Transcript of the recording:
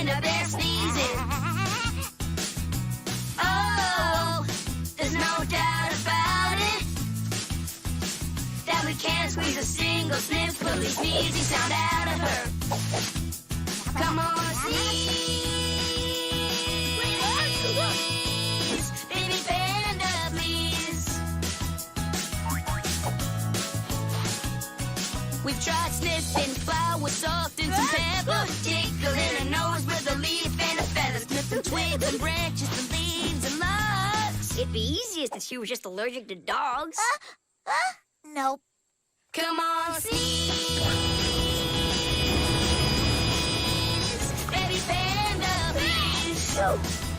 Panda Bear sneezing. Oh, there's no doubt about it that we can't squeeze a single sniffly sneezy sound out of her. Come on, sneeze, baby Panda, please. We've tried sniffing flour, salt, and some pepper, tickling her nose with a leaf and a feather, sniffing twigs and branches and leaves and logs. It'd be easiest if she was just allergic to dogs. Nope. Come on, sneeze, baby Panda, please.